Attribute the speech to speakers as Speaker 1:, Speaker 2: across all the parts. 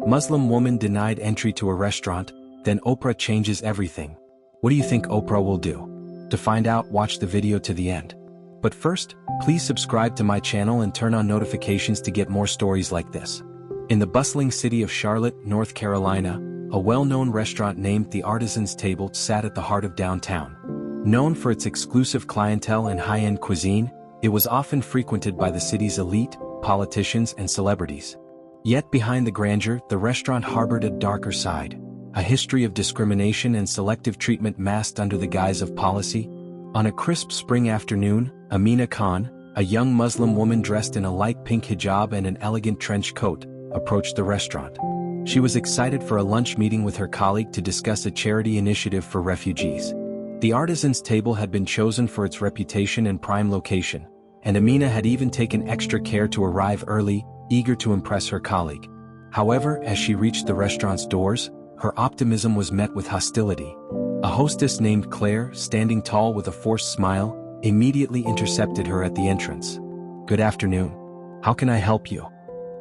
Speaker 1: Muslim woman denied entry to a restaurant, then Oprah changes everything. What do you think Oprah will do? To find out, watch the video to the end. But first, please subscribe to my channel and turn on notifications to get more stories like this. In the bustling city of Charlotte, North Carolina, a well-known restaurant named the Artisan's Table sat at the heart of downtown. Known for its exclusive clientele and high-end cuisine, it was often frequented by the city's elite, politicians, and celebrities. Yet behind the grandeur, the restaurant harbored a darker side, a history of discrimination and selective treatment masked under the guise of policy. On a crisp spring afternoon, Amina Khan, a young Muslim woman dressed in a light pink hijab and an elegant trench coat, approached the restaurant. She was excited for a lunch meeting with her colleague to discuss a charity initiative for refugees. The Artisan's Table had been chosen for its reputation and prime location, and Amina had even taken extra care to arrive early, eager to impress her colleague. However, as she reached the restaurant's doors, her optimism was met with hostility. A hostess named Claire, standing tall with a forced smile, immediately intercepted her at the entrance. "Good afternoon. How can I help you?"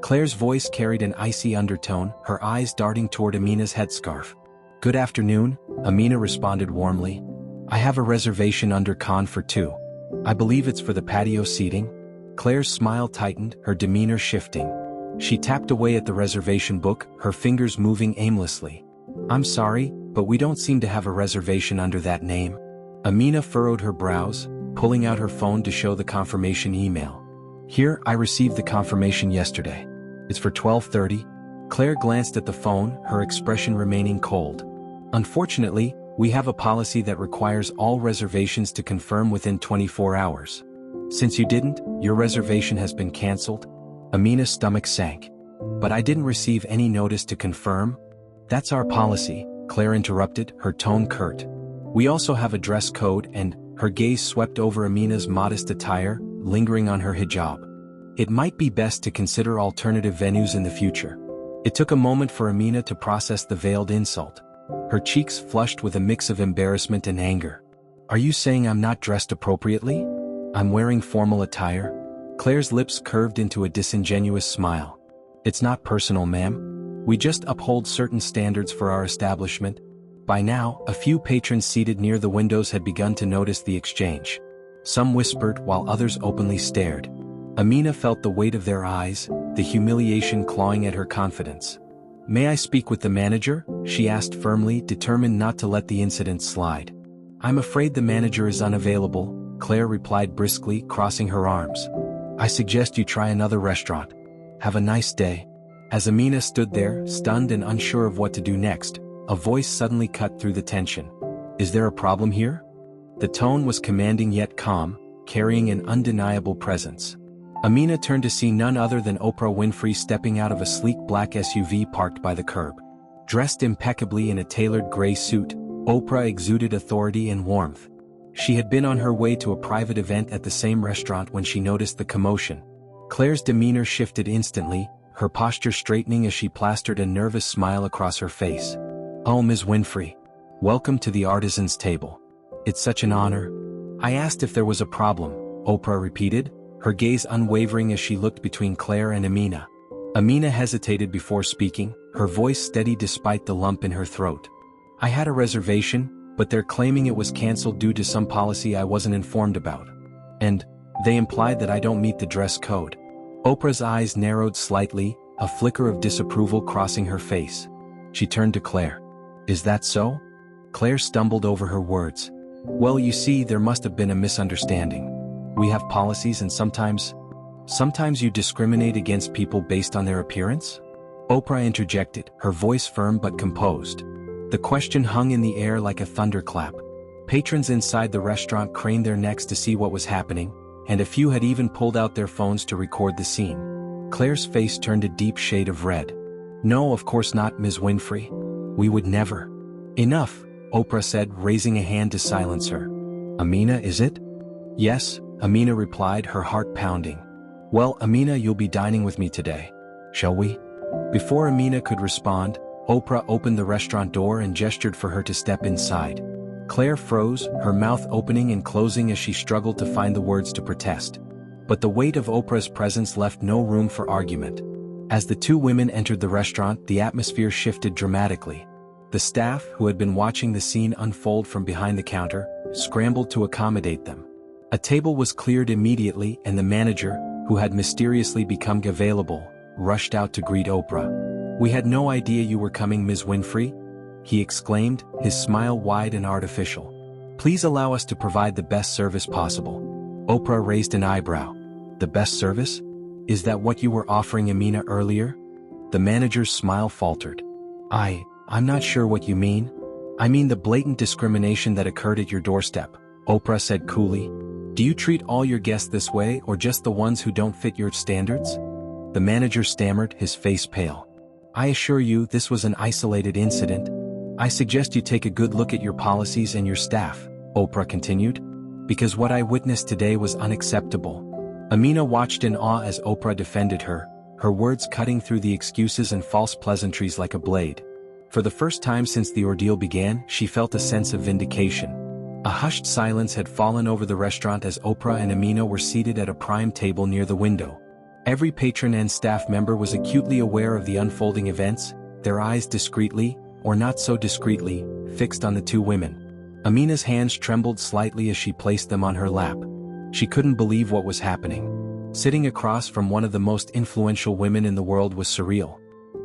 Speaker 1: Claire's voice carried an icy undertone, her eyes darting toward Amina's headscarf. "Good afternoon," Amina responded warmly. "I have a reservation under Khan for two. I believe it's for the patio seating." Claire's smile tightened, her demeanor shifting. She tapped away at the reservation book, her fingers moving aimlessly. "I'm sorry, but we don't seem to have a reservation under that name." Amina furrowed her brows, pulling out her phone to show the confirmation email. "Here, I received the confirmation yesterday. It's for 12:30. Claire glanced at the phone, her expression remaining cold. "Unfortunately, we have a policy that requires all reservations to confirm within 24 hours. Since you didn't, your reservation has been cancelled." Amina's stomach sank. "But I didn't receive any notice to confirm." "That's our policy," Claire interrupted, her tone curt. "We also have a dress code," and her gaze swept over Amina's modest attire, lingering on her hijab. "It might be best to consider alternative venues in the future." It took a moment for Amina to process the veiled insult. Her cheeks flushed with a mix of embarrassment and anger. "Are you saying I'm not dressed appropriately? I'm wearing formal attire?" Claire's lips curved into a disingenuous smile. "It's not personal, ma'am. We just uphold certain standards for our establishment." By now, a few patrons seated near the windows had begun to notice the exchange. Some whispered while others openly stared. Amina felt the weight of their eyes, the humiliation clawing at her confidence. "May I speak with the manager?" she asked firmly, determined not to let the incident slide. "I'm afraid the manager is unavailable," Claire replied briskly, crossing her arms. "I suggest you try another restaurant. Have a nice day." As Amina stood there, stunned and unsure of what to do next, a voice suddenly cut through the tension. "Is there a problem here?" The tone was commanding yet calm, carrying an undeniable presence. Amina turned to see none other than Oprah Winfrey stepping out of a sleek black SUV parked by the curb. Dressed impeccably in a tailored gray suit, Oprah exuded authority and warmth. She had been on her way to a private event at the same restaurant when she noticed the commotion. Claire's demeanor shifted instantly, her posture straightening as she plastered a nervous smile across her face. "Oh, Ms. Winfrey. Welcome to the Artisan's Table. It's such an honor." "I asked if there was a problem," Oprah repeated, her gaze unwavering as she looked between Claire and Amina. Amina hesitated before speaking, her voice steady despite the lump in her throat. "I had a reservation, but they're claiming it was cancelled due to some policy I wasn't informed about. And they implied that I don't meet the dress code." Oprah's eyes narrowed slightly, a flicker of disapproval crossing her face. She turned to Claire. "Is that so?" Claire stumbled over her words. "Well, you see, there must have been a misunderstanding. We have policies and sometimes you discriminate against people based on their appearance?" Oprah interjected, her voice firm but composed. The question hung in the air like a thunderclap. Patrons inside the restaurant craned their necks to see what was happening, and a few had even pulled out their phones to record the scene. Claire's face turned a deep shade of red. "No, of course not, Ms. Winfrey. We would never." "Enough," Oprah said, raising a hand to silence her. "Amina, is it?" "Yes," Amina replied, her heart pounding. "Well, Amina, you'll be dining with me today. Shall we?" Before Amina could respond, Oprah opened the restaurant door and gestured for her to step inside. Claire froze, her mouth opening and closing as she struggled to find the words to protest. But the weight of Oprah's presence left no room for argument. As the two women entered the restaurant, the atmosphere shifted dramatically. The staff, who had been watching the scene unfold from behind the counter, scrambled to accommodate them. A table was cleared immediately, and the manager, who had mysteriously become available, rushed out to greet Oprah. "We had no idea you were coming, Ms. Winfrey," he exclaimed, his smile wide and artificial. "Please allow us to provide the best service possible." Oprah raised an eyebrow. "The best service? Is that what you were offering Amina earlier?" The manager's smile faltered. I'm not sure what you mean." "I mean the blatant discrimination that occurred at your doorstep," Oprah said coolly. "Do you treat all your guests this way, or just the ones who don't fit your standards?" The manager stammered, his face pale. "I assure you this was an isolated incident. I suggest you take a good look at your policies and your staff," Oprah continued, "because what I witnessed today was unacceptable." Amina watched in awe as Oprah defended her, her words cutting through the excuses and false pleasantries like a blade. For the first time since the ordeal began, she felt a sense of vindication. A hushed silence had fallen over the restaurant as Oprah and Amina were seated at a prime table near the window. Every patron and staff member was acutely aware of the unfolding events, their eyes discreetly, or not so discreetly, fixed on the two women. Amina's hands trembled slightly as she placed them on her lap. She couldn't believe what was happening. Sitting across from one of the most influential women in the world was surreal.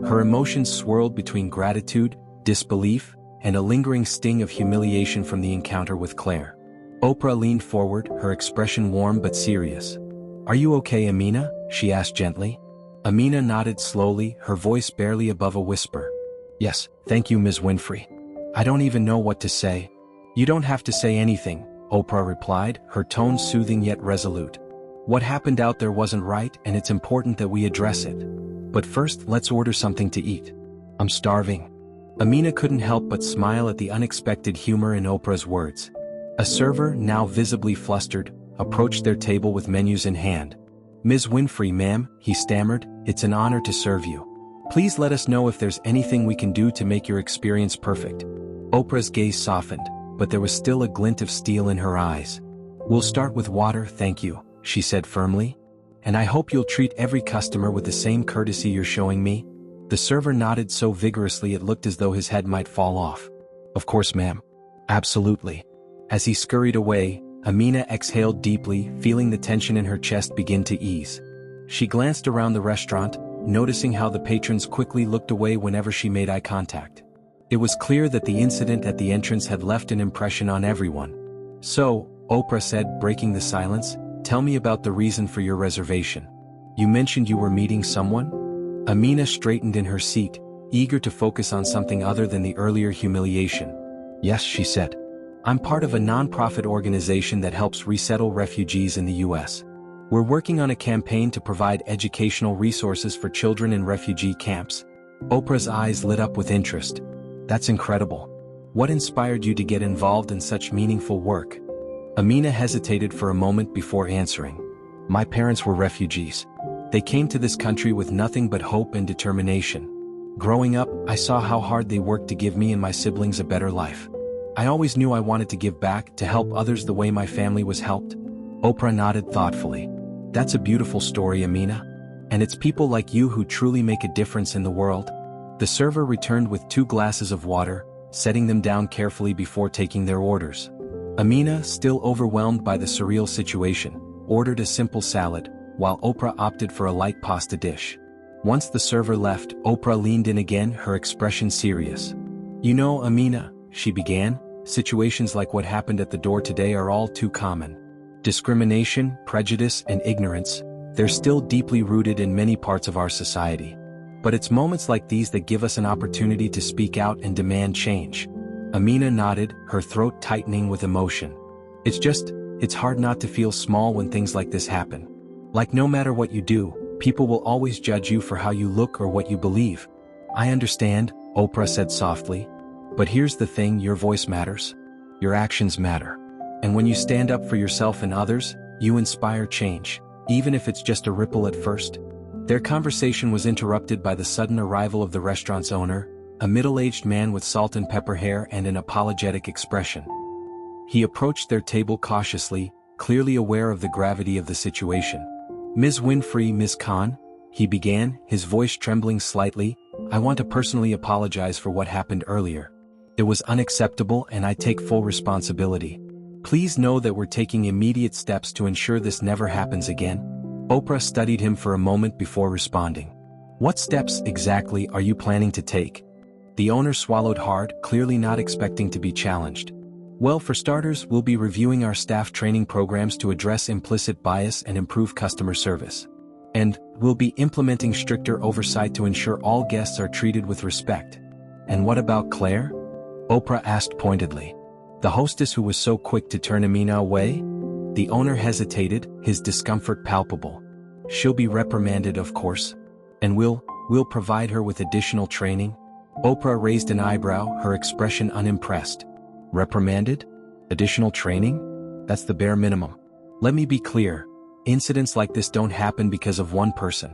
Speaker 1: Her emotions swirled between gratitude, disbelief, and a lingering sting of humiliation from the encounter with Claire. Oprah leaned forward, her expression warm but serious. "Are you okay, Amina?" she asked gently. Amina nodded slowly, her voice barely above a whisper. "Yes, thank you, Ms. Winfrey. I don't even know what to say." "You don't have to say anything," Oprah replied, her tone soothing yet resolute. "What happened out there wasn't right, and it's important that we address it. But first, let's order something to eat. I'm starving." Amina couldn't help but smile at the unexpected humor in Oprah's words. A server, now visibly flustered, approached their table with menus in hand. "Ms. Winfrey, ma'am," he stammered, "it's an honor to serve you. Please let us know if there's anything we can do to make your experience perfect." Oprah's gaze softened, but there was still a glint of steel in her eyes. "We'll start with water, thank you," she said firmly. "And I hope you'll treat every customer with the same courtesy you're showing me." The server nodded so vigorously it looked as though his head might fall off. "Of course, ma'am. Absolutely." As he scurried away, Amina exhaled deeply, feeling the tension in her chest begin to ease. She glanced around the restaurant, noticing how the patrons quickly looked away whenever she made eye contact. It was clear that the incident at the entrance had left an impression on everyone. "So," Oprah said, breaking the silence, "tell me about the reason for your reservation. You mentioned you were meeting someone?" Amina straightened in her seat, eager to focus on something other than the earlier humiliation. "Yes," she said. "I'm part of a non-profit organization that helps resettle refugees in the U.S. We're working on a campaign to provide educational resources for children in refugee camps." Oprah's eyes lit up with interest. "That's incredible. What inspired you to get involved in such meaningful work?" Amina hesitated for a moment before answering. "My parents were refugees. They came to this country with nothing but hope and determination. Growing up, I saw how hard they worked to give me and my siblings a better life. I always knew I wanted to give back, to help others the way my family was helped." Oprah nodded thoughtfully. "That's a beautiful story, Amina. And it's people like you who truly make a difference in the world." The server returned with 2 glasses of water, setting them down carefully before taking their orders. Amina, still overwhelmed by the surreal situation, ordered a simple salad, while Oprah opted for a light pasta dish. Once the server left, Oprah leaned in again, her expression serious. "You know, Amina," she began, "situations like what happened at the door today are all too common. Discrimination, prejudice, and ignorance, they're still deeply rooted in many parts of our society. But it's moments like these that give us an opportunity to speak out and demand change." Amina nodded, her throat tightening with emotion. It's hard not to feel small when things like this happen. Like no matter what you do, people will always judge you for how you look or what you believe." "I understand," Oprah said softly. "But here's the thing, your voice matters. Your actions matter. And when you stand up for yourself and others, you inspire change, even if it's just a ripple at first." Their conversation was interrupted by the sudden arrival of the restaurant's owner, a middle-aged man with salt and pepper hair and an apologetic expression. He approached their table cautiously, clearly aware of the gravity of the situation. "Ms. Winfrey, Ms. Khan?" he began, his voice trembling slightly, "I want to personally apologize for what happened earlier. It was unacceptable and I take full responsibility. Please know that we're taking immediate steps to ensure this never happens again." Oprah studied him for a moment before responding. "What steps exactly are you planning to take?" The owner swallowed hard, clearly not expecting to be challenged. "Well, for starters, we'll be reviewing our staff training programs to address implicit bias and improve customer service. And we'll be implementing stricter oversight to ensure all guests are treated with respect." "And what about Claire?" Oprah asked pointedly. The hostess who was so quick to turn Amina away? The owner hesitated, his discomfort palpable. "She'll be reprimanded, of course. And we'll provide her with additional training." Oprah raised an eyebrow, her expression unimpressed. "Reprimanded? Additional training? That's the bare minimum. Let me be clear. Incidents like this don't happen because of one person.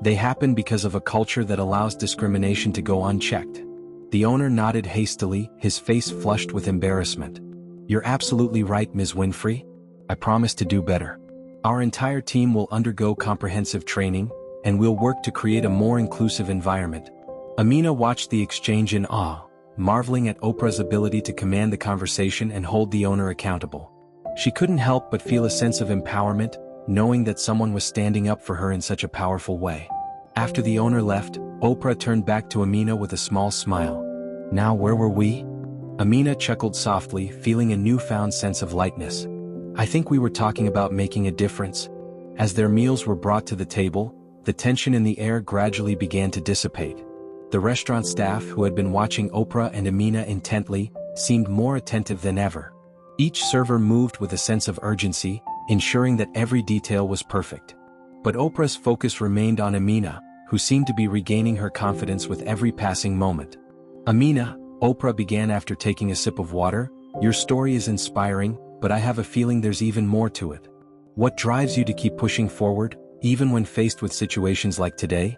Speaker 1: They happen because of a culture that allows discrimination to go unchecked." The owner nodded hastily, his face flushed with embarrassment. "You're absolutely right, Ms. Winfrey. I promise to do better. Our entire team will undergo comprehensive training, and we'll work to create a more inclusive environment." Amina watched the exchange in awe, marveling at Oprah's ability to command the conversation and hold the owner accountable. She couldn't help but feel a sense of empowerment, knowing that someone was standing up for her in such a powerful way. After the owner left, Oprah turned back to Amina with a small smile. "Now where were we?" Amina chuckled softly, feeling a newfound sense of lightness. "I think we were talking about making a difference." As their meals were brought to the table, the tension in the air gradually began to dissipate. The restaurant staff, who had been watching Oprah and Amina intently, seemed more attentive than ever. Each server moved with a sense of urgency, ensuring that every detail was perfect. But Oprah's focus remained on Amina, who seemed to be regaining her confidence with every passing moment. "Amina," Oprah began after taking a sip of water, "your story is inspiring, but I have a feeling there's even more to it. What drives you to keep pushing forward, even when faced with situations like today?"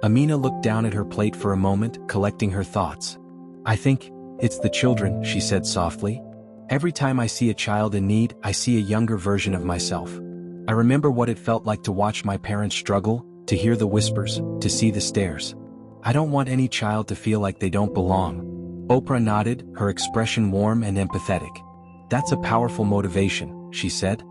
Speaker 1: Amina looked down at her plate for a moment, collecting her thoughts. "I think it's the children," she said softly. "Every time I see a child in need, I see a younger version of myself. I remember what it felt like to watch my parents struggle, to hear the whispers, to see the stares. I don't want any child to feel like they don't belong." Oprah nodded, her expression warm and empathetic. "That's a powerful motivation," she said.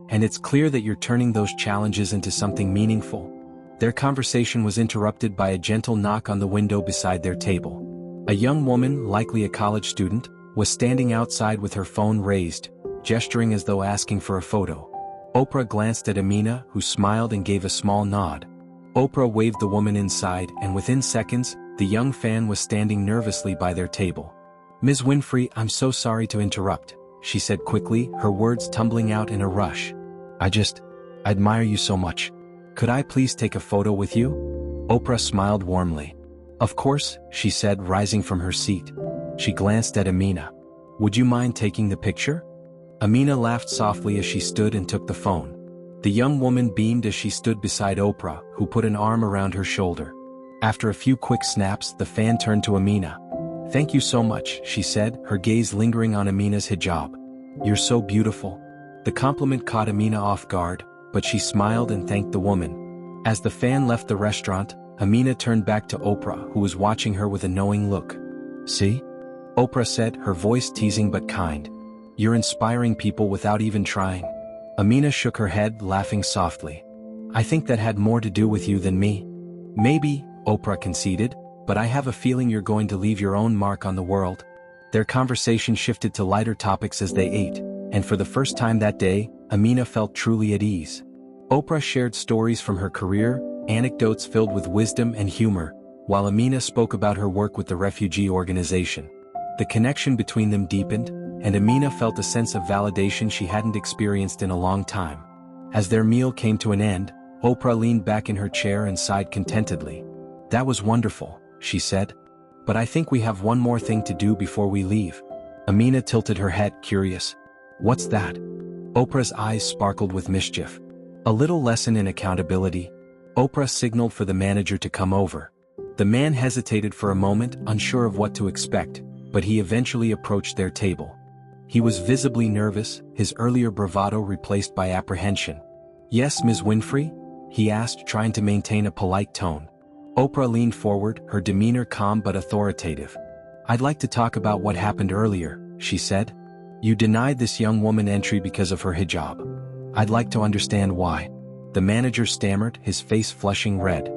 Speaker 1: "And it's clear that you're turning those challenges into something meaningful." Their conversation was interrupted by a gentle knock on the window beside their table. A young woman, likely a college student, was standing outside with her phone raised, gesturing as though asking for a photo. Oprah glanced at Amina, who smiled and gave a small nod. Oprah waved the woman inside, and within seconds, the young fan was standing nervously by their table. "Ms. Winfrey, I'm so sorry to interrupt," she said quickly, her words tumbling out in a rush. I admire you so much. Could I please take a photo with you?" Oprah smiled warmly. "Of course," she said, rising from her seat. She glanced at Amina. "Would you mind taking the picture?" Amina laughed softly as she stood and took the phone. The young woman beamed as she stood beside Oprah, who put an arm around her shoulder. After a few quick snaps, the fan turned to Amina. "Thank you so much," she said, her gaze lingering on Amina's hijab. "You're so beautiful." The compliment caught Amina off guard, but she smiled and thanked the woman. As the fan left the restaurant, Amina turned back to Oprah, who was watching her with a knowing look. "See?" Oprah said, her voice teasing but kind. "You're inspiring people without even trying." Amina shook her head, laughing softly. "I think that had more to do with you than me." "Maybe," Oprah conceded, "but I have a feeling you're going to leave your own mark on the world." Their conversation shifted to lighter topics as they ate, and for the first time that day, Amina felt truly at ease. Oprah shared stories from her career, anecdotes filled with wisdom and humor, while Amina spoke about her work with the refugee organization. The connection between them deepened, and Amina felt a sense of validation she hadn't experienced in a long time. As their meal came to an end, Oprah leaned back in her chair and sighed contentedly. "That was wonderful," she said. "But I think we have one more thing to do before we leave." Amina tilted her head, curious. "What's that?" Oprah's eyes sparkled with mischief. "A little lesson in accountability." Oprah signaled for the manager to come over. The man hesitated for a moment, unsure of what to expect, but he eventually approached their table. He was visibly nervous, his earlier bravado replaced by apprehension. "Yes, Ms. Winfrey?" he asked, trying to maintain a polite tone. Oprah leaned forward, her demeanor calm but authoritative. "I'd like to talk about what happened earlier," she said. "You denied this young woman entry because of her hijab. I'd like to understand why." The manager stammered, his face flushing red.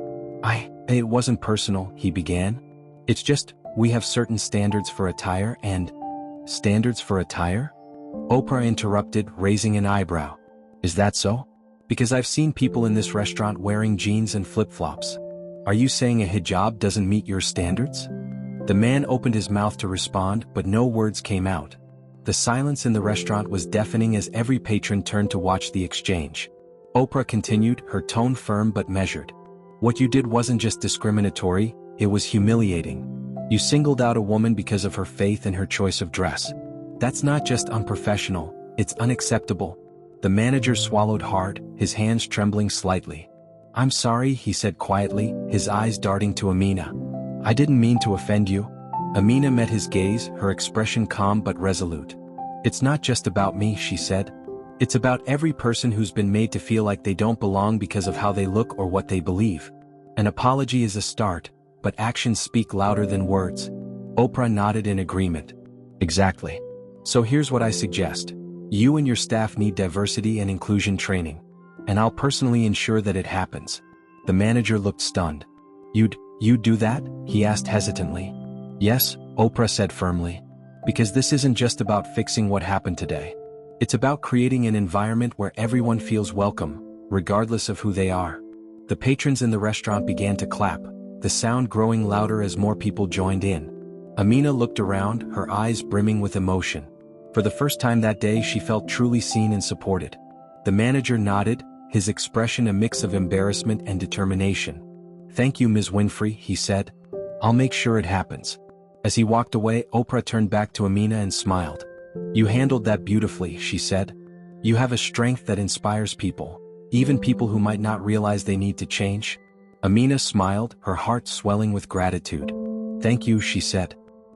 Speaker 1: It wasn't personal," he began. "It's just, we have certain standards for attire and—" "Standards for attire?" Oprah interrupted, raising an eyebrow. "Is that so? Because I've seen people in this restaurant wearing jeans and flip-flops. Are you saying a hijab doesn't meet your standards?" The man opened his mouth to respond, but no words came out. The silence in the restaurant was deafening as every patron turned to watch the exchange. Oprah continued, her tone firm but measured. "What you did wasn't just discriminatory, it was humiliating. You singled out a woman because of her faith and her choice of dress. That's not just unprofessional, it's unacceptable." The manager swallowed hard, his hands trembling slightly. "I'm sorry," he said quietly, his eyes darting to Amina. "I didn't mean to offend you." Amina met his gaze, her expression calm but resolute. "It's not just about me," she said. "It's about every person who's been made to feel like they don't belong because of how they look or what they believe. An apology is a start, but actions speak louder than words." Oprah nodded in agreement. "Exactly. So here's what I suggest. You and your staff need diversity and inclusion training. And I'll personally ensure that it happens." The manager looked stunned. You'd do that?" he asked hesitantly. "Yes," Oprah said firmly. "Because this isn't just about fixing what happened today. It's about creating an environment where everyone feels welcome, regardless of who they are." The patrons in the restaurant began to clap, the sound growing louder as more people joined in. Amina looked around, her eyes brimming with emotion. For the first time that day, she felt truly seen and supported. The manager nodded, his expression a mix of embarrassment and determination. "Thank you, Ms. Winfrey," he said. "I'll make sure it happens." As he walked away, Oprah turned back to Amina and smiled. "You handled that beautifully," she said. "You have a strength that inspires people, even people who might not realize they need to change." Amina smiled, her heart swelling with gratitude. "Thank you," she said.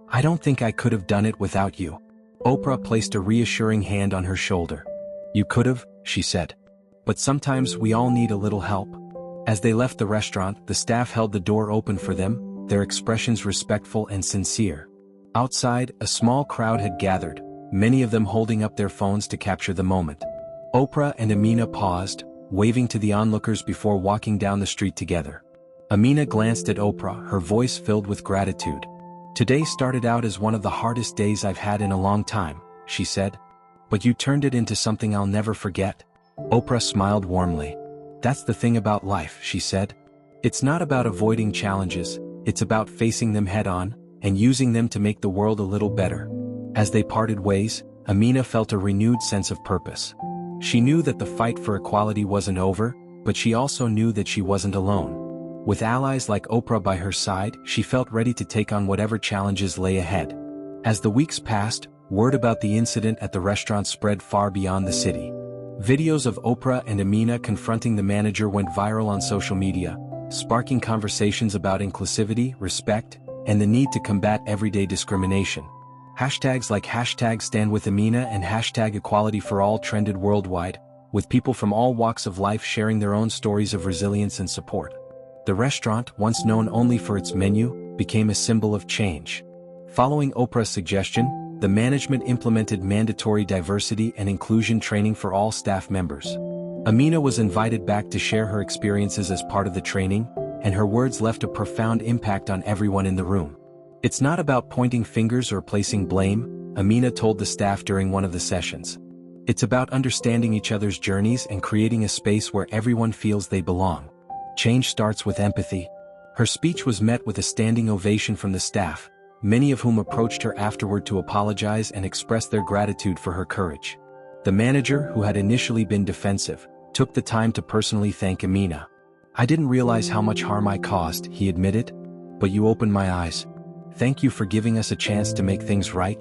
Speaker 1: "I don't think I could have done it without you." Oprah placed a reassuring hand on her shoulder. "You could have," she said. "But sometimes we all need a little help." As they left the restaurant, the staff held the door open for them, their expressions respectful and sincere. Outside, a small crowd had gathered, many of them holding up their phones to capture the moment. Oprah and Amina paused, waving to the onlookers before walking down the street together. Amina glanced at Oprah, her voice filled with gratitude. "Today started out as one of the hardest days I've had in a long time," she said. "But you turned it into something I'll never forget." Oprah smiled warmly. "That's the thing about life," she said. "It's not about avoiding challenges, it's about facing them head-on, and using them to make the world a little better." As they parted ways, Amina felt a renewed sense of purpose. She knew that the fight for equality wasn't over, but she also knew that she wasn't alone. With allies like Oprah by her side, she felt ready to take on whatever challenges lay ahead. As the weeks passed, word about the incident at the restaurant spread far beyond the city. Videos of Oprah and Amina confronting the manager went viral on social media, sparking conversations about inclusivity, respect, and the need to combat everyday discrimination. Hashtags like #StandWithAmina and #EqualityForAll trended worldwide, with people from all walks of life sharing their own stories of resilience and support. The restaurant, once known only for its menu, became a symbol of change. Following Oprah's suggestion, the management implemented mandatory diversity and inclusion training for all staff members. Amina was invited back to share her experiences as part of the training, and her words left a profound impact on everyone in the room. "It's not about pointing fingers or placing blame," Amina told the staff during one of the sessions. "It's about understanding each other's journeys and creating a space where everyone feels they belong. Change starts with empathy." Her speech was met with a standing ovation from the staff, many of whom approached her afterward to apologize and express their gratitude for her courage. The manager, who had initially been defensive, took the time to personally thank Amina. "I didn't realize how much harm I caused," he admitted, "but you opened my eyes. Thank you for giving us a chance to make things right."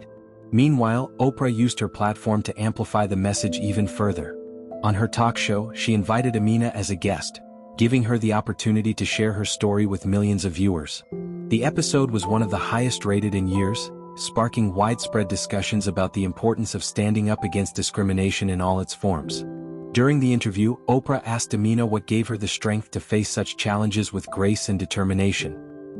Speaker 1: Meanwhile, Oprah used her platform to amplify the message even further. On her talk show, she invited Amina as a guest, giving her the opportunity to share her story with millions of viewers. The episode was one of the highest rated in years, sparking widespread discussions about the importance of standing up against discrimination in all its forms. During the interview, Oprah asked Amina what gave her the strength to face such challenges with grace and determination.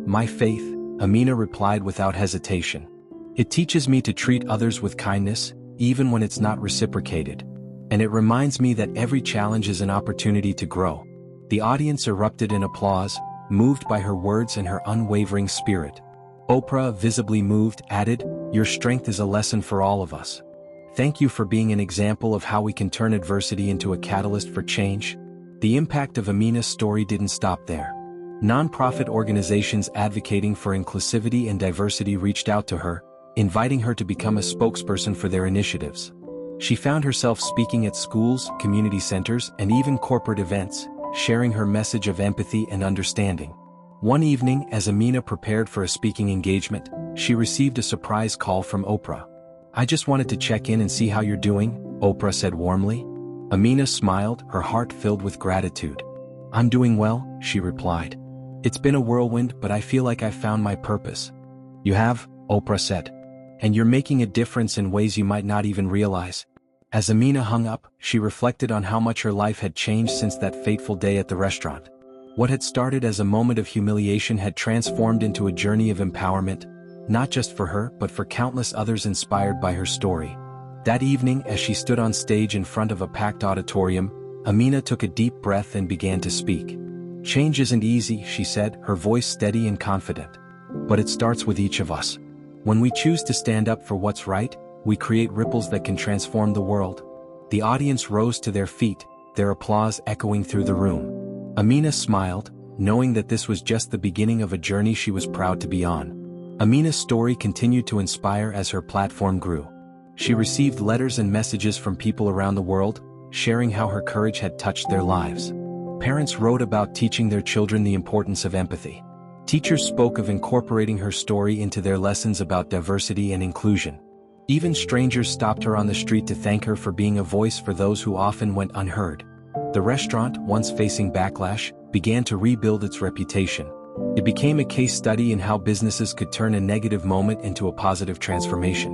Speaker 1: "My faith," Amina replied without hesitation. "It teaches me to treat others with kindness, even when it's not reciprocated. And it reminds me that every challenge is an opportunity to grow." The audience erupted in applause, moved by her words and her unwavering spirit. Oprah, visibly moved, added, "Your strength is a lesson for all of us. Thank you for being an example of how we can turn adversity into a catalyst for change." The impact of Amina's story didn't stop there. Nonprofit organizations advocating for inclusivity and diversity reached out to her, inviting her to become a spokesperson for their initiatives. She found herself speaking at schools, community centers, and even corporate events, sharing her message of empathy and understanding. One evening, as Amina prepared for a speaking engagement, she received a surprise call from Oprah. "I just wanted to check in and see how you're doing," Oprah said warmly. Amina smiled, her heart filled with gratitude. "I'm doing well," she replied. "It's been a whirlwind, but I feel like I've found my purpose." "You have," Oprah said. "And you're making a difference in ways you might not even realize." As Amina hung up, she reflected on how much her life had changed since that fateful day at the restaurant. What had started as a moment of humiliation had transformed into a journey of empowerment, not just for her but for countless others inspired by her story. That evening, as she stood on stage in front of a packed auditorium, Amina took a deep breath and began to speak. "Change isn't easy," she said, her voice steady and confident. "But it starts with each of us. When we choose to stand up for what's right, we create ripples that can transform the world." The audience rose to their feet, their applause echoing through the room. Amina smiled, knowing that this was just the beginning of a journey she was proud to be on. Amina's story continued to inspire as her platform grew. She received letters and messages from people around the world, sharing how her courage had touched their lives. Parents wrote about teaching their children the importance of empathy. Teachers spoke of incorporating her story into their lessons about diversity and inclusion. Even strangers stopped her on the street to thank her for being a voice for those who often went unheard. The restaurant, once facing backlash, began to rebuild its reputation. It became a case study in how businesses could turn a negative moment into a positive transformation.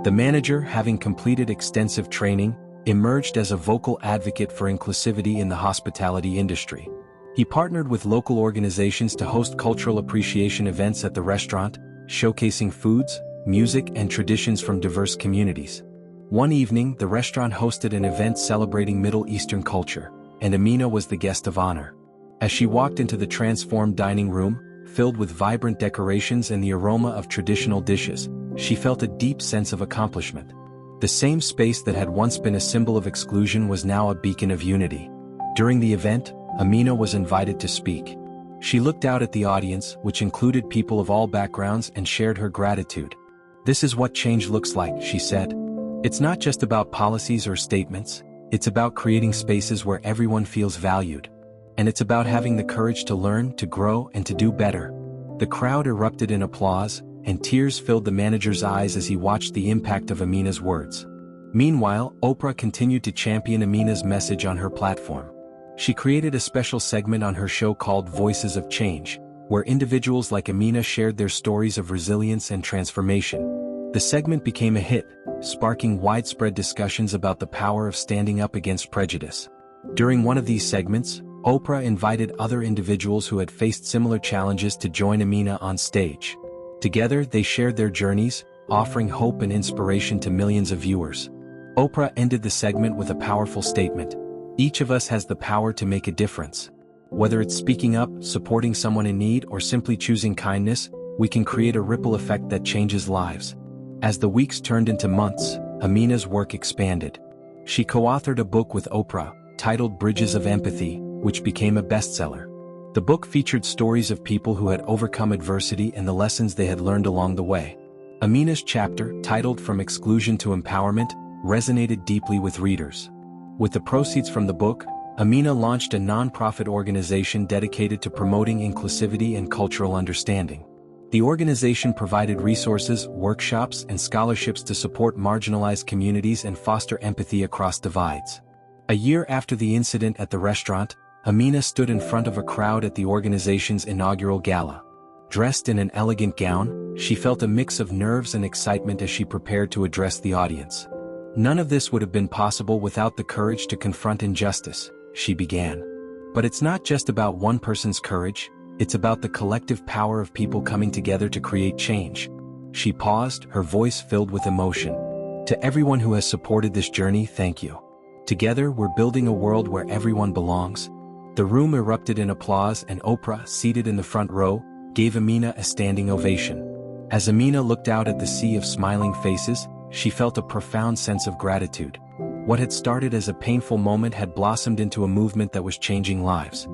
Speaker 1: The manager, having completed extensive training, emerged as a vocal advocate for inclusivity in the hospitality industry. He partnered with local organizations to host cultural appreciation events at the restaurant, showcasing foods, music, and traditions from diverse communities. One evening, the restaurant hosted an event celebrating Middle Eastern culture, and Amina was the guest of honor. As she walked into the transformed dining room, filled with vibrant decorations and the aroma of traditional dishes, she felt a deep sense of accomplishment. The same space that had once been a symbol of exclusion was now a beacon of unity. During the event, Amina was invited to speak. She looked out at the audience, which included people of all backgrounds, and shared her gratitude. "This is what change looks like," she said. "It's not just about policies or statements, it's about creating spaces where everyone feels valued. And it's about having the courage to learn, to grow, and to do better." The crowd erupted in applause, and tears filled the manager's eyes as he watched the impact of Amina's words. Meanwhile, Oprah continued to champion Amina's message on her platform. She created a special segment on her show called Voices of Change, where individuals like Amina shared their stories of resilience and transformation. The segment became a hit, sparking widespread discussions about the power of standing up against prejudice. During one of these segments, Oprah invited other individuals who had faced similar challenges to join Amina on stage. Together, they shared their journeys, offering hope and inspiration to millions of viewers. Oprah ended the segment with a powerful statement: "Each of us has the power to make a difference. Whether it's speaking up, supporting someone in need, or simply choosing kindness, we can create a ripple effect that changes lives." As the weeks turned into months, Amina's work expanded. She co-authored a book with Oprah, titled Bridges of Empathy, which became a bestseller. The book featured stories of people who had overcome adversity and the lessons they had learned along the way. Amina's chapter, titled From Exclusion to Empowerment, resonated deeply with readers. With the proceeds from the book, Amina launched a nonprofit organization dedicated to promoting inclusivity and cultural understanding. The organization provided resources, workshops, and scholarships to support marginalized communities and foster empathy across divides. A year after the incident at the restaurant, Amina stood in front of a crowd at the organization's inaugural gala. Dressed in an elegant gown, she felt a mix of nerves and excitement as she prepared to address the audience. None of this would have been possible without the courage to confront injustice, she began. But it's not just about one person's courage, it's about the collective power of people coming together to create change. She paused, her voice filled with emotion. To everyone who has supported this journey, thank you. Together, we're building a world where everyone belongs. The room erupted in applause, and Oprah, seated in the front row, gave Amina a standing ovation. As Amina looked out at the sea of smiling faces, she felt a profound sense of gratitude. What had started as a painful moment had blossomed into a movement that was changing lives.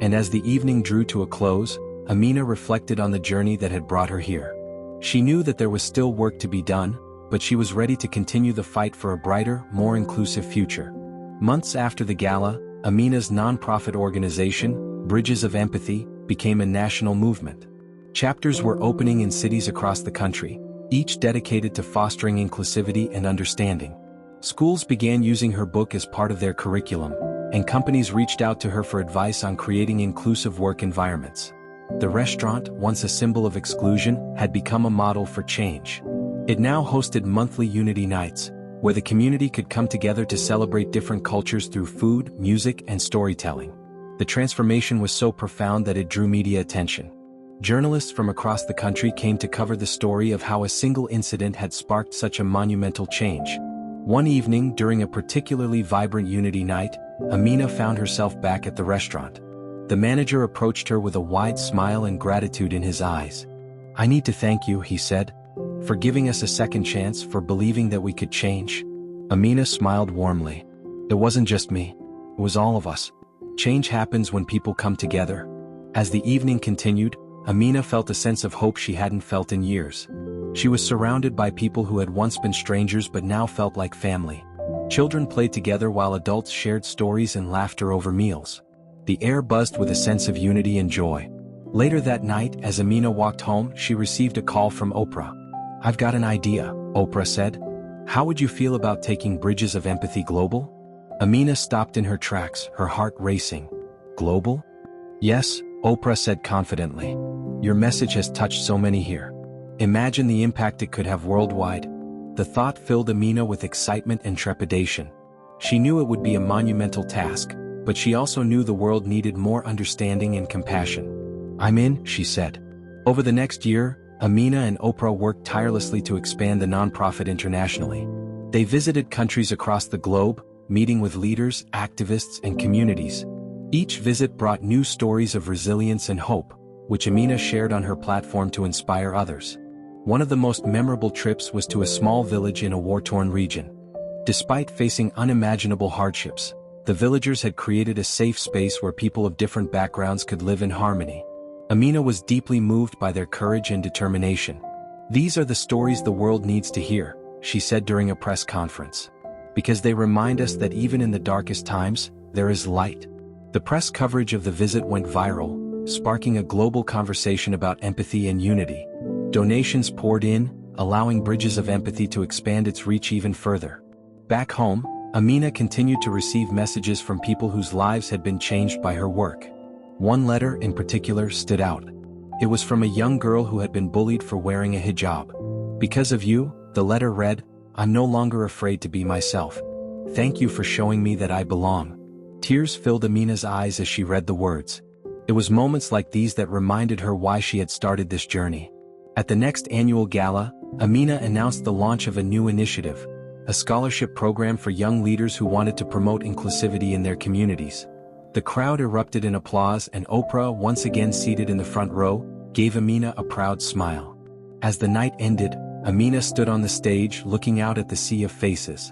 Speaker 1: And as the evening drew to a close, Amina reflected on the journey that had brought her here. She knew that there was still work to be done, but she was ready to continue the fight for a brighter, more inclusive future. Months after the gala, Amina's nonprofit organization, Bridges of Empathy, became a national movement. Chapters were opening in cities across the country, each dedicated to fostering inclusivity and understanding. Schools began using her book as part of their curriculum, and companies reached out to her for advice on creating inclusive work environments. The restaurant, once a symbol of exclusion, had become a model for change. It now hosted monthly Unity Nights, where the community could come together to celebrate different cultures through food, music, and storytelling. The transformation was so profound that it drew media attention. Journalists from across the country came to cover the story of how a single incident had sparked such a monumental change. One evening, during a particularly vibrant Unity Night, Amina found herself back at the restaurant. The manager approached her with a wide smile and gratitude in his eyes. "I need to thank you," he said, "for giving us a second chance, for believing that we could change." Amina smiled warmly. "It wasn't just me. It was all of us. Change happens when people come together." As the evening continued, Amina felt a sense of hope she hadn't felt in years. She was surrounded by people who had once been strangers but now felt like family. Children played together while adults shared stories and laughter over meals. The air buzzed with a sense of unity and joy. Later that night, as Amina walked home, she received a call from Oprah. "I've got an idea," Oprah said. "How would you feel about taking Bridges of Empathy global?" Amina stopped in her tracks, her heart racing. "Global?" "Yes," Oprah said confidently. "Your message has touched so many here. Imagine the impact it could have worldwide." The thought filled Amina with excitement and trepidation. She knew it would be a monumental task, but she also knew the world needed more understanding and compassion. "I'm in," she said. Over the next year, Amina and Oprah worked tirelessly to expand the nonprofit internationally. They visited countries across the globe, meeting with leaders, activists, and communities. Each visit brought new stories of resilience and hope, which Amina shared on her platform to inspire others. One of the most memorable trips was to a small village in a war-torn region. Despite facing unimaginable hardships, the villagers had created a safe space where people of different backgrounds could live in harmony. Amina was deeply moved by their courage and determination. "These are the stories the world needs to hear," she said during a press conference. "Because they remind us that even in the darkest times, there is light." The press coverage of the visit went viral, sparking a global conversation about empathy and unity. Donations poured in, allowing Bridges of Empathy to expand its reach even further. Back home, Amina continued to receive messages from people whose lives had been changed by her work. One letter in particular stood out. It was from a young girl who had been bullied for wearing a hijab. "Because of you," the letter read, "I'm no longer afraid to be myself. Thank you for showing me that I belong." Tears filled Amina's eyes as she read the words. It was moments like these that reminded her why she had started this journey. At the next annual gala, Amina announced the launch of a new initiative, a scholarship program for young leaders who wanted to promote inclusivity in their communities. The crowd erupted in applause, and Oprah, once again seated in the front row, gave Amina a proud smile. As the night ended, Amina stood on the stage looking out at the sea of faces.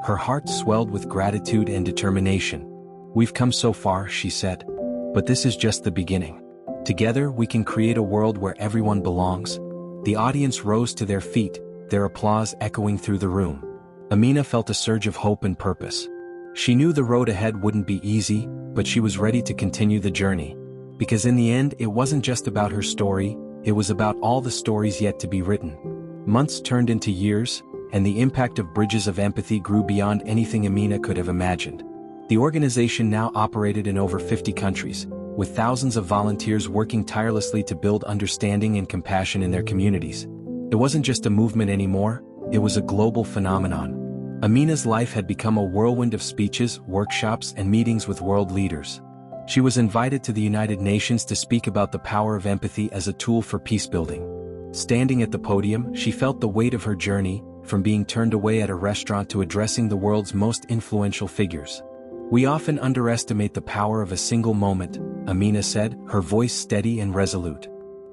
Speaker 1: Her heart swelled with gratitude and determination. "We've come so far," she said. "But this is just the beginning. Together we can create a world where everyone belongs." The audience rose to their feet, their applause echoing through the room. Amina felt a surge of hope and purpose. She knew the road ahead wouldn't be easy, but she was ready to continue the journey. Because in the end, it wasn't just about her story, it was about all the stories yet to be written. Months turned into years, and the impact of Bridges of Empathy grew beyond anything Amina could have imagined. The organization now operated in over 50 countries, with thousands of volunteers working tirelessly to build understanding and compassion in their communities. It wasn't just a movement anymore, it was a global phenomenon. Amina's life had become a whirlwind of speeches, workshops, and meetings with world leaders. She was invited to the United Nations to speak about the power of empathy as a tool for peace-building. Standing at the podium, she felt the weight of her journey, from being turned away at a restaurant to addressing the world's most influential figures. "We often underestimate the power of a single moment," Amina said, her voice steady and resolute.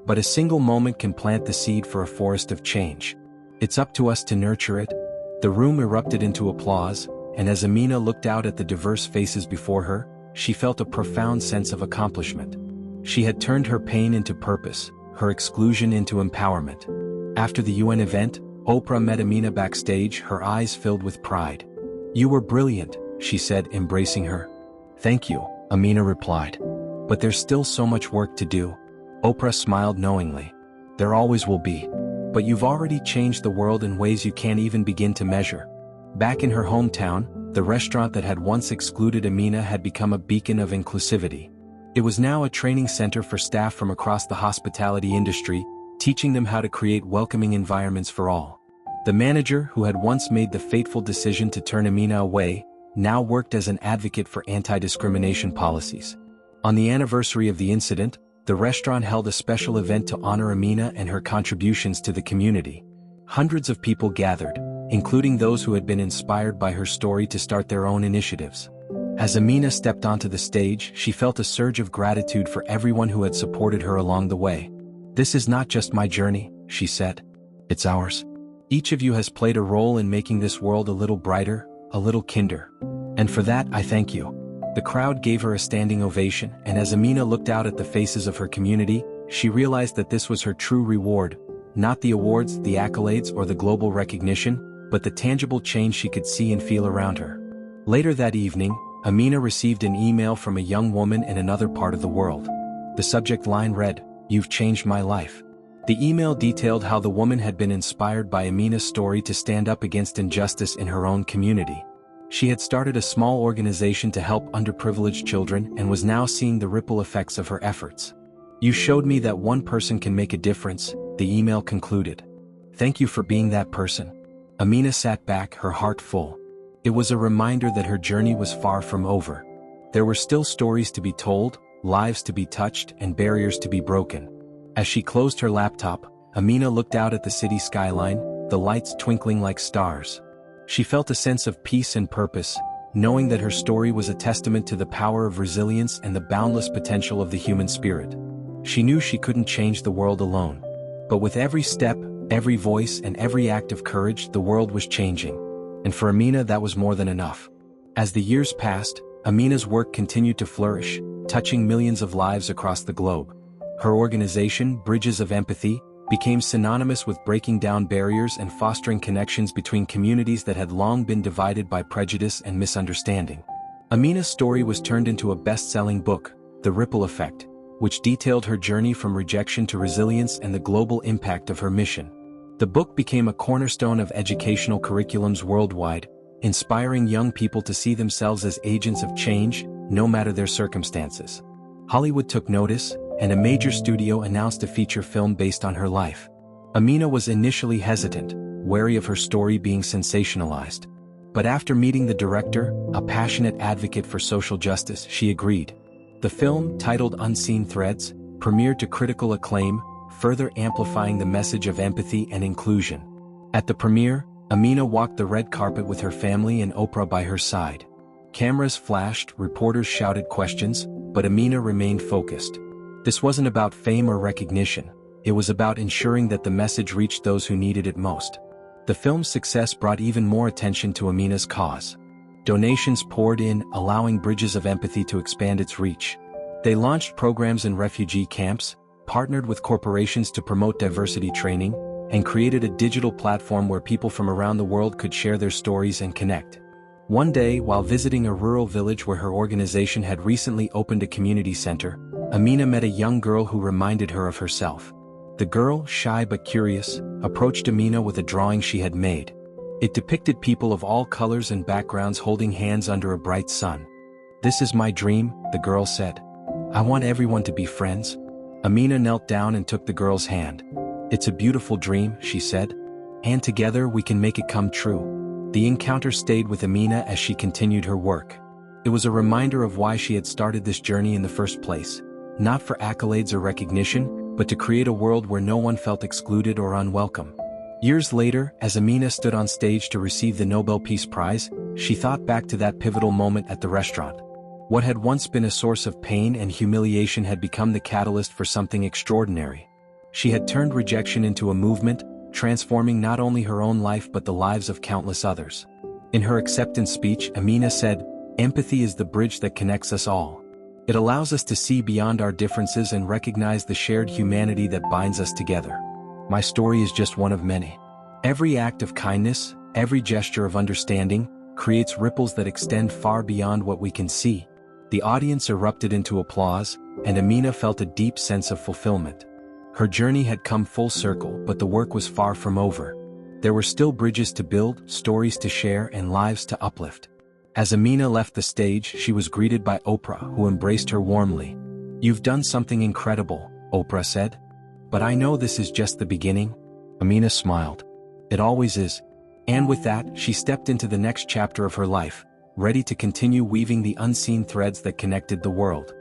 Speaker 1: "But a single moment can plant the seed for a forest of change. It's up to us to nurture it." The room erupted into applause, and as Amina looked out at the diverse faces before her, she felt a profound sense of accomplishment. She had turned her pain into purpose, her exclusion into empowerment. After the UN event, Oprah met Amina backstage, her eyes filled with pride. "You were brilliant," she said, embracing her. "Thank you," Amina replied. "But there's still so much work to do." Oprah smiled knowingly. "There always will be. But you've already changed the world in ways you can't even begin to measure." Back in her hometown, the restaurant that had once excluded Amina had become a beacon of inclusivity. It was now a training center for staff from across the hospitality industry, teaching them how to create welcoming environments for all. The manager, who had once made the fateful decision to turn Amina away, now worked as an advocate for anti-discrimination policies. On the anniversary of the incident, the restaurant held a special event to honor Amina and her contributions to the community. Hundreds of people gathered, including those who had been inspired by her story to start their own initiatives. As Amina stepped onto the stage, she felt a surge of gratitude for everyone who had supported her along the way. "This is not just my journey," she said. "It's ours. Each of you has played a role in making this world a little brighter, a little kinder. And for that, I thank you." The crowd gave her a standing ovation, and as Amina looked out at the faces of her community, she realized that this was her true reward, not the awards, the accolades, or the global recognition, but the tangible change she could see and feel around her. Later that evening, Amina received an email from a young woman in another part of the world. The subject line read, "You've changed my life." The email detailed how the woman had been inspired by Amina's story to stand up against injustice in her own community. She had started a small organization to help underprivileged children and was now seeing the ripple effects of her efforts. "You showed me that one person can make a difference," the email concluded. "Thank you for being that person." Amina sat back, her heart full. It was a reminder that her journey was far from over. There were still stories to be told, lives to be touched, and barriers to be broken. As she closed her laptop, Amina looked out at the city skyline, the lights twinkling like stars. She felt a sense of peace and purpose, knowing that her story was a testament to the power of resilience and the boundless potential of the human spirit. She knew she couldn't change the world alone. But with every step, every voice, and every act of courage, the world was changing. And for Amina, that was more than enough. As the years passed, Amina's work continued to flourish, touching millions of lives across the globe. Her organization, Bridges of Empathy, became synonymous with breaking down barriers and fostering connections between communities that had long been divided by prejudice and misunderstanding. Amina's story was turned into a best-selling book, The Ripple Effect, which detailed her journey from rejection to resilience and the global impact of her mission. The book became a cornerstone of educational curriculums worldwide, inspiring young people to see themselves as agents of change, no matter their circumstances. Hollywood took notice, and a major studio announced a feature film based on her life. Amina was initially hesitant, wary of her story being sensationalized. But after meeting the director, a passionate advocate for social justice, she agreed. The film, titled Unseen Threads, premiered to critical acclaim, further amplifying the message of empathy and inclusion. At the premiere, Amina walked the red carpet with her family and Oprah by her side. Cameras flashed, reporters shouted questions, but Amina remained focused. This wasn't about fame or recognition, it was about ensuring that the message reached those who needed it most. The film's success brought even more attention to Amina's cause. Donations poured in, allowing Bridges of Empathy to expand its reach. They launched programs in refugee camps, partnered with corporations to promote diversity training, and created a digital platform where people from around the world could share their stories and connect. One day, while visiting a rural village where her organization had recently opened a community center, Amina met a young girl who reminded her of herself. The girl, shy but curious, approached Amina with a drawing she had made. It depicted people of all colors and backgrounds holding hands under a bright sun. "This is my dream," the girl said. "I want everyone to be friends." Amina knelt down and took the girl's hand. "It's a beautiful dream," she said. "And together we can make it come true." The encounter stayed with Amina as she continued her work. It was a reminder of why she had started this journey in the first place, not for accolades or recognition, but to create a world where no one felt excluded or unwelcome. Years later, as Amina stood on stage to receive the Nobel Peace Prize, she thought back to that pivotal moment at the restaurant. What had once been a source of pain and humiliation had become the catalyst for something extraordinary. She had turned rejection into a movement, transforming not only her own life but the lives of countless others. In her acceptance speech, Amina said, "Empathy is the bridge that connects us all. It allows us to see beyond our differences and recognize the shared humanity that binds us together. My story is just one of many. Every act of kindness, every gesture of understanding, creates ripples that extend far beyond what we can see." The audience erupted into applause, and Amina felt a deep sense of fulfillment. Her journey had come full circle, but the work was far from over. There were still bridges to build, stories to share, and lives to uplift. As Amina left the stage, she was greeted by Oprah, who embraced her warmly. "You've done something incredible," Oprah said. "But I know this is just the beginning." Amina smiled. "It always is." And with that, she stepped into the next chapter of her life, ready to continue weaving the unseen threads that connected the world.